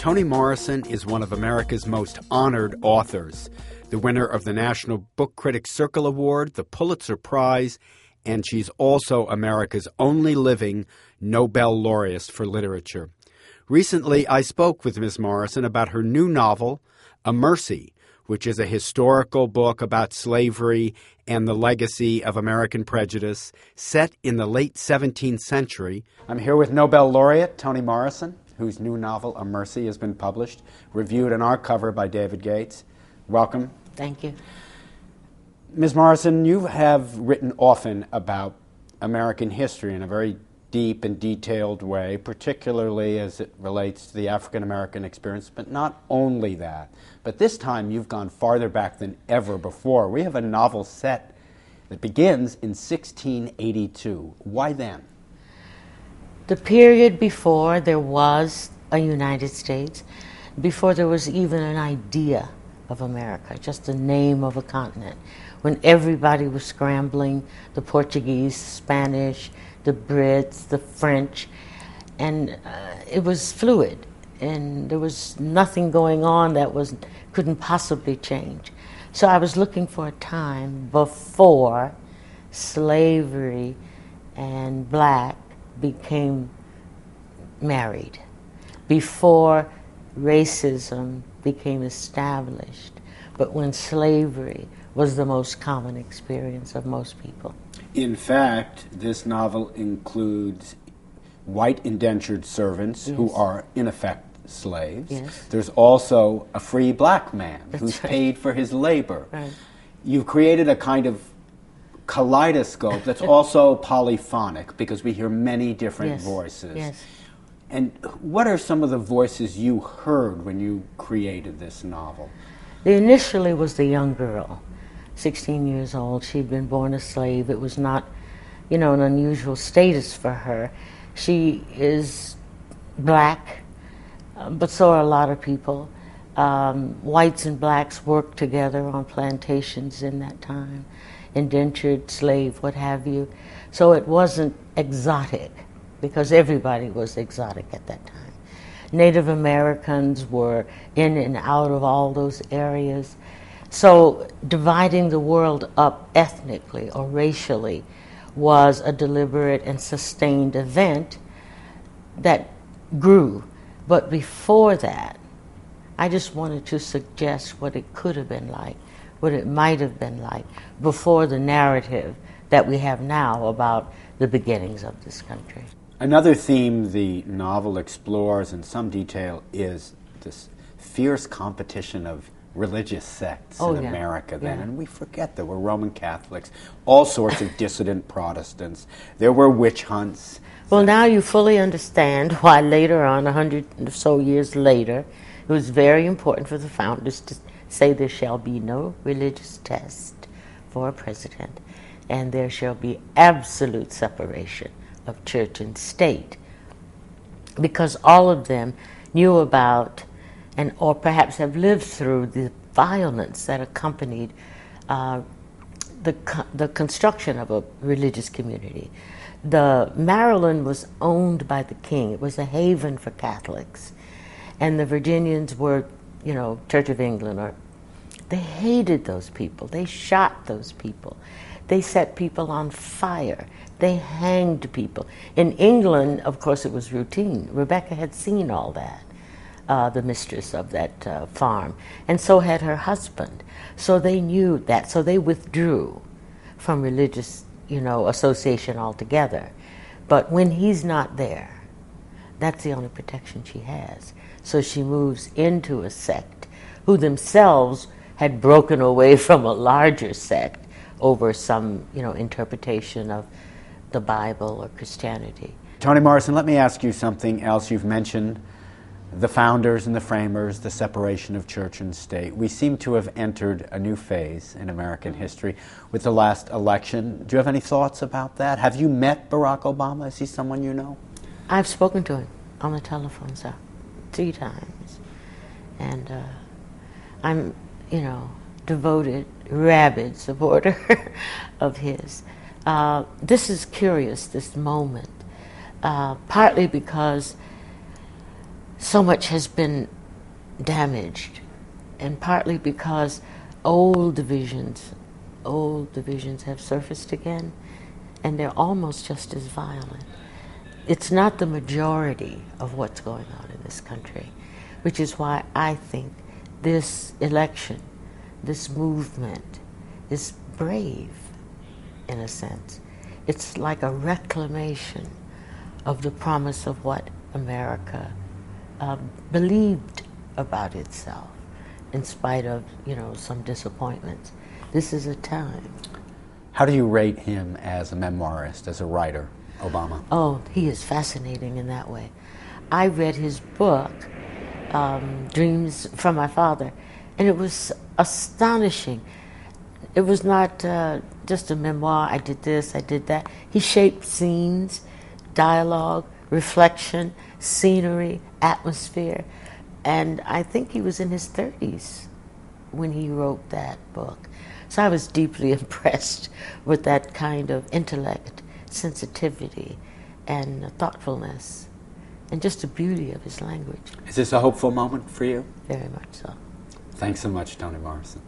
Toni Morrison is one of America's most honored authors, the winner of the National Book Critics Circle Award, the Pulitzer Prize, and she's also America's only living Nobel laureate for literature. Recently, I spoke with Ms. Morrison about her new novel, A Mercy, which is a historical book about slavery and the legacy of American prejudice, set in the late 17th century. I'm here with Nobel laureate Toni Morrison, whose new novel, A Mercy, has been published, reviewed and art cover by David Gates. Welcome. Thank you. Ms. Morrison, you have written often about American history in a very deep and detailed way, particularly as it relates to the African-American experience, but not only that. But this time you've gone farther back than ever before. We have a novel set that begins in 1682. Why then? The period before there was a United States, before there was even an idea of America, just the name of a continent, when everybody was scrambling, the Portuguese, Spanish, the Brits, the French, and it was fluid, and there was nothing going on that couldn't possibly change. So I was looking for a time before slavery and black became married, before racism became established, but when slavery was the most common experience of most people. In fact, this novel includes white indentured servants who are, in effect, slaves. Yes. There's also a free black man who's right. paid for his labor. Right. You've created a kind of kaleidoscope that's also polyphonic, because we hear many different voices. Yes. And what are some of the voices you heard when you created this novel? Initially was the young girl, 16 years old. She'd been born a slave. It was not, an unusual status for her. She is black, but so are a lot of people. Whites and blacks worked together on plantations in that time, indentured, slave, what have you. So it wasn't exotic, because everybody was exotic at that time. Native Americans were in and out of all those areas. So dividing the world up ethnically or racially was a deliberate and sustained event that grew. But before that, I just wanted to suggest what it could have been like, what it might have been like before the narrative that we have now about the beginnings of this country. Another theme the novel explores in some detail is this fierce competition of religious sects in America then. And we forget there were Roman Catholics, all sorts of dissident Protestants. There were witch hunts. Well, now you fully understand why later on, 100 or so years later, it was very important for the founders to say there shall be no religious test for a president, and there shall be absolute separation of church and state, because all of them knew about or perhaps have lived through the violence that accompanied the construction of a religious community. Maryland was owned by the king. It was a haven for Catholics, and the Virginians were, Church of England, they hated those people. They shot those people. They set people on fire. They hanged people. In England, of course, it was routine. Rebecca had seen all that, the mistress of that farm, and so had her husband. So they knew that. So they withdrew from religious, association altogether. But when he's not there, that's the only protection she has. So she moves into a sect who themselves had broken away from a larger sect over some, interpretation of the Bible or Christianity. Toni Morrison, let me ask you something else. You've mentioned the founders and the framers, the separation of church and state. We seem to have entered a new phase in American history with the last election. Do you have any thoughts about that? Have you met Barack Obama? Is he someone you know? I've spoken to him on the telephone, sir, 3 times. And I'm, devoted, rabid supporter of his. This is curious, this moment, partly because so much has been damaged, and partly because old divisions have surfaced again, and they're almost just as violent. It's not the majority of what's going on in this country, which is why I think this election, this movement, is brave, in a sense. It's like a reclamation of the promise of what America believed about itself, in spite of, some disappointments. This is a time. How do you rate him as a memoirist, as a writer, Obama? Oh, he is fascinating in that way. I read his book, Dreams from My Father, and it was astonishing. It was not just a memoir, I did this, I did that. He shaped scenes, dialogue, reflection, scenery, atmosphere, and I think he was in his 30s when he wrote that book. So I was deeply impressed with that kind of intellect, sensitivity, and thoughtfulness, and just the beauty of his language. Is this a hopeful moment for you? Very much so. Thanks so much, Toni Morrison.